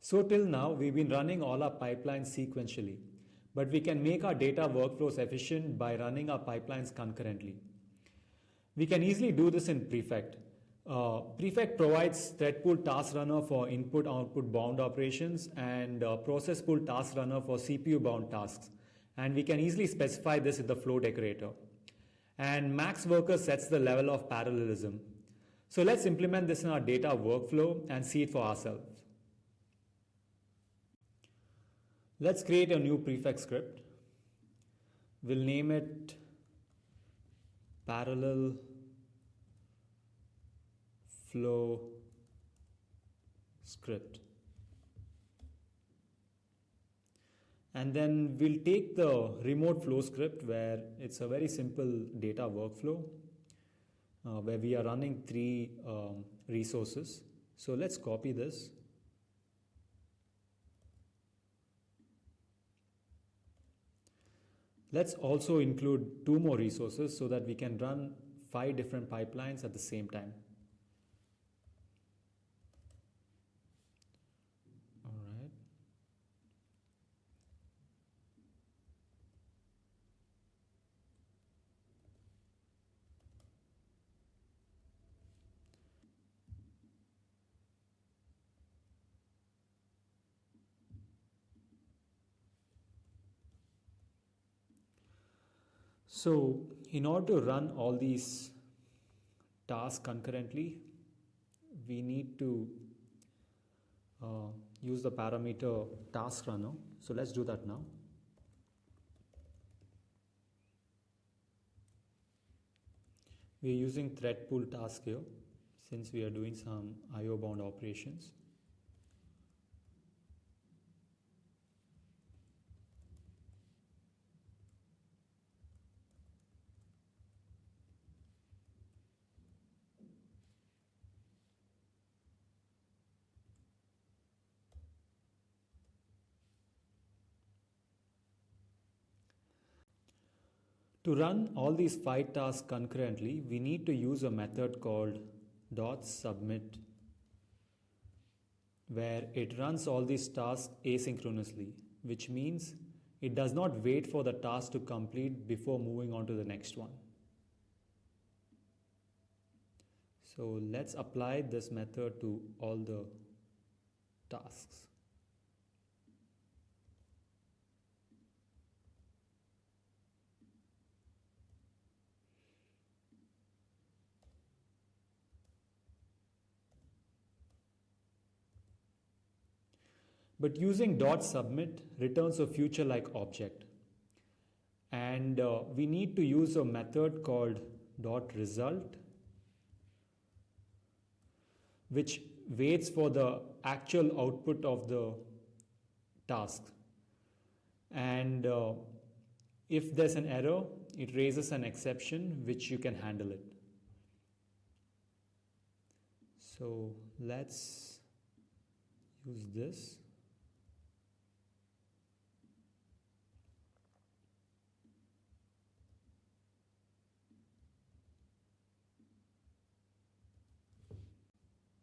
So till now, we've been running all our pipelines sequentially, but we can make our data workflows efficient by running our pipelines concurrently. We can easily do this in Prefect. Prefect provides thread pool task runner for input-output bound operations and process pool task runner for CPU bound tasks. And we can easily specify this in the flow decorator. And max worker sets the level of parallelism. So let's implement this in our data workflow and see it for ourselves. Let's create a new Prefect script. We'll name it parallel flow script. And then we'll take the remote flow script where it's a very simple data workflow where we are running three resources. So let's copy this. Let's also include 2 more resources so that we can run 5 different pipelines at the same time. All right. So in order to run all these tasks concurrently, we need to use the parameter task runner. So let's do that now. We are using thread pool task here since we are doing some IO bound operations. To run all these 5 tasks concurrently, we need to use a method called .submit, where it runs all these tasks asynchronously, which means it does not wait for the task to complete before moving on to the next one. So let's apply this method to all the tasks. But using .submit returns a future-like object. And we need to use a method called .result, which waits for the actual output of the task. And if there's an error, it raises an exception which you can handle it. So let's use this.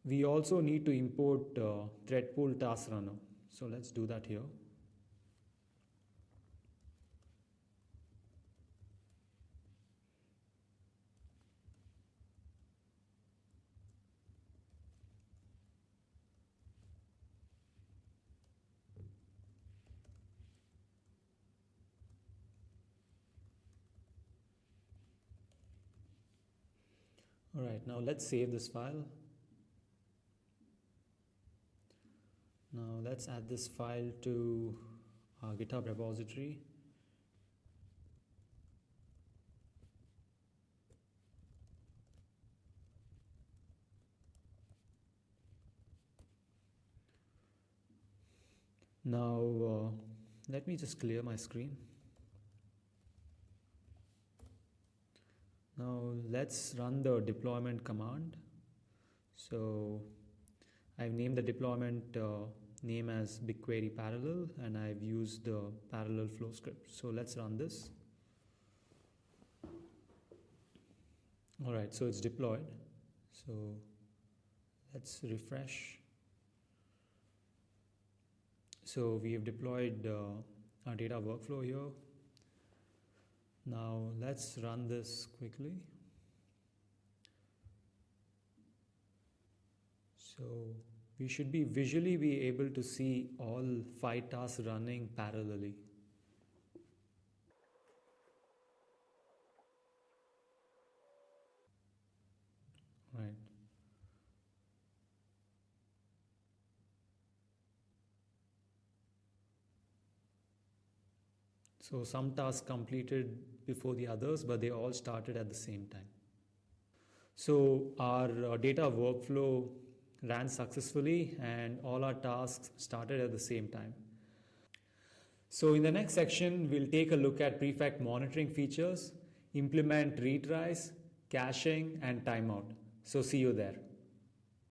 We also need to import thread pool task runner. So let's do that here. All right, now let's save this file. Now let's add this file to our GitHub repository. Now let me just clear my screen. Now let's run the deployment command. So I've named the deployment name as BigQuery parallel, and I've used the parallel flow script. So let's run this. All right, so it's deployed. So let's refresh. So we have deployed our data workflow here. Now let's run this quickly. So we should visually be able to see all 5 tasks running parallelly. Right. So some tasks completed before the others, but they all started at the same time. So our data workflow ran successfully and all our tasks started at the same time. So in the next section, we'll take a look at Prefect monitoring features, implement retries, caching, and timeout. So see you there.